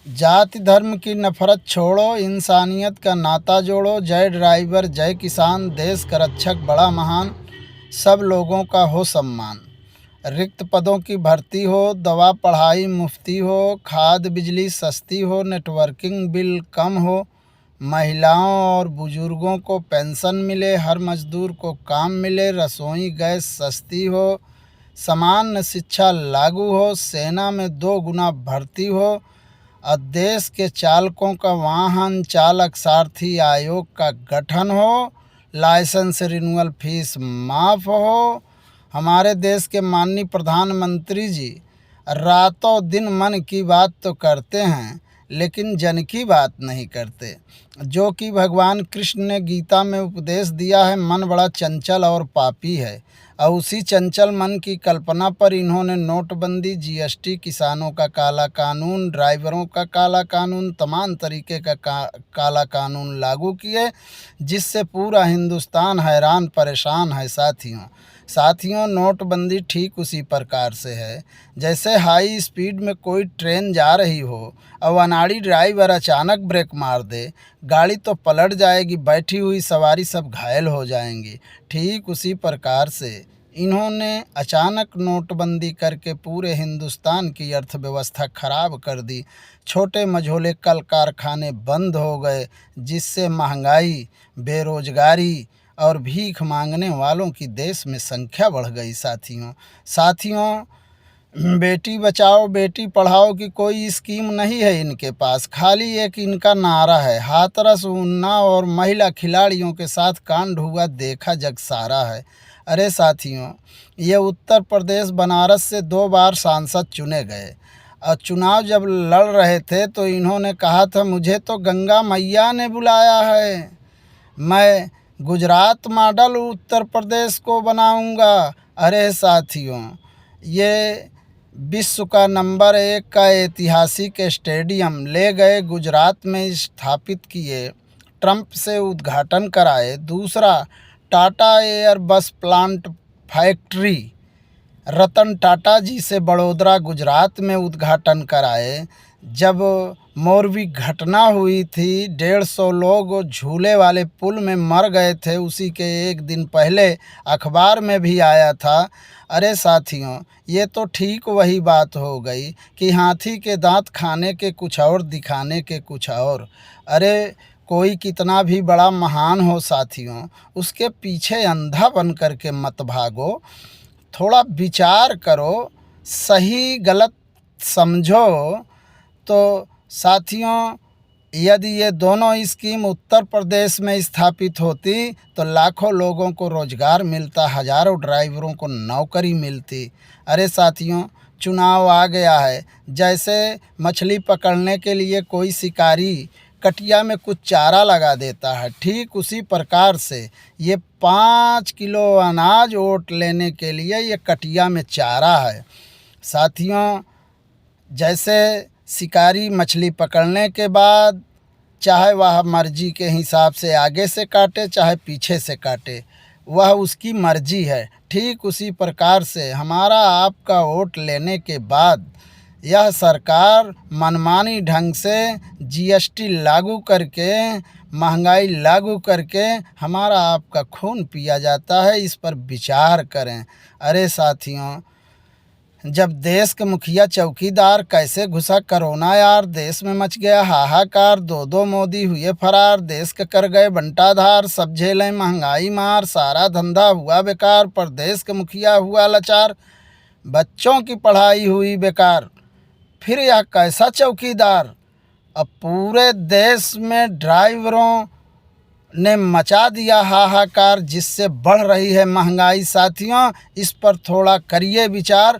जाति धर्म की नफरत छोड़ो, इंसानियत का नाता जोड़ो। जय ड्राइवर जय किसान, देश का रक्षक बड़ा महान, सब लोगों का हो सम्मान। रिक्त पदों की भर्ती हो, दवा पढ़ाई मुफ्ती हो, खाद बिजली सस्ती हो, नेटवर्किंग बिल कम हो, महिलाओं और बुजुर्गों को पेंशन मिले, हर मजदूर को काम मिले, रसोई गैस सस्ती हो, समान शिक्षा लागू हो, सेना में 2 गुना भर्ती हो, और देश के चालकों का वाहन चालक सारथी आयोग का गठन हो, लाइसेंस रिन्यूअल फीस माफ़ हो। हमारे देश के माननीय प्रधानमंत्री जी रातों दिन मन की बात तो करते हैं, लेकिन जन की बात नहीं करते। जो कि भगवान कृष्ण ने गीता में उपदेश दिया है, मन बड़ा चंचल और पापी है, और उसी चंचल मन की कल्पना पर इन्होंने नोटबंदी, जीएसटी, किसानों का काला कानून, ड्राइवरों का काला कानून, तमाम तरीके का काला कानून लागू किए, जिससे पूरा हिंदुस्तान हैरान परेशान है। साथियों नोटबंदी ठीक उसी प्रकार से है जैसे हाई स्पीड में कोई ट्रेन जा रही हो और अनाड़ी ड्राइवर अचानक ब्रेक मार दे, गाड़ी तो पलट जाएगी, बैठी हुई सवारी सब घायल हो जाएंगी। ठीक उसी प्रकार से इन्होंने अचानक नोटबंदी करके पूरे हिंदुस्तान की अर्थव्यवस्था खराब कर दी। छोटे मझोले कल कारखाने बंद हो गए, जिससे महंगाई, बेरोजगारी और भीख मांगने वालों की देश में संख्या बढ़ गई। साथियों बेटी बचाओ बेटी पढ़ाओ की कोई स्कीम नहीं है इनके पास, खाली एक इनका नारा है। हाथरस, उन्नाव और महिला खिलाड़ियों के साथ कांड हुआ देखा जग सारा है। अरे साथियों, ये उत्तर प्रदेश बनारस से 2 बार सांसद चुने गए, और चुनाव जब लड़ रहे थे तो इन्होंने कहा था, मुझे तो गंगा मैया ने बुलाया है, मैं गुजरात मॉडल उत्तर प्रदेश को बनाऊंगा। अरे साथियों, ये विश्व का नंबर 1 का ऐतिहासिक स्टेडियम ले गए, गुजरात में स्थापित किए, ट्रंप से उद्घाटन कराए। दूसरा, टाटा एयर बस प्लांट फैक्ट्री रतन टाटा जी से बड़ोदरा गुजरात में उद्घाटन कराए। जब मोरबी घटना हुई थी, 150 लोग झूले वाले पुल में मर गए थे, उसी के एक दिन पहले अखबार में भी आया था। अरे साथियों, ये तो ठीक वही बात हो गई कि हाथी के दांत खाने के कुछ और, दिखाने के कुछ और। अरे कोई कितना भी बड़ा महान हो साथियों, उसके पीछे अंधा बन कर के मत भागो, थोड़ा विचार करो, सही गलत समझो। तो साथियों, यदि ये दोनों स्कीम उत्तर प्रदेश में स्थापित होती तो लाखों लोगों को रोजगार मिलता, हजारों ड्राइवरों को नौकरी मिलती। अरे साथियों, चुनाव आ गया है, जैसे मछली पकड़ने के लिए कोई शिकारी कटिया में कुछ चारा लगा देता है, ठीक उसी प्रकार से ये 5 किलो अनाज वोट लेने के लिए ये कटिया में चारा है। साथियों, जैसे शिकारी मछली पकड़ने के बाद चाहे वह मर्जी के हिसाब से आगे से काटे चाहे पीछे से काटे, वह उसकी मर्जी है। ठीक उसी प्रकार से हमारा आपका वोट लेने के बाद यह सरकार मनमानी ढंग से जीएसटी लागू करके, महंगाई लागू करके हमारा आपका खून पिया जाता है। इस पर विचार करें। अरे साथियों, जब देश के मुखिया चौकीदार कैसे घुसा कोरोना यार, देश में मच गया हाहाकार, 2 मोदी हुए फरार, देश के कर गए बंटाधार, सब झेलें महंगाई मार, सारा धंधा हुआ बेकार, पर देश के मुखिया हुआ लाचार, बच्चों की पढ़ाई हुई बेकार, फिर यह कैसा चौकीदार। अब पूरे देश में ड्राइवरों ने मचा दिया हाहाकार, जिससे बढ़ रही है महंगाई। साथियों, इस पर थोड़ा करिए विचार।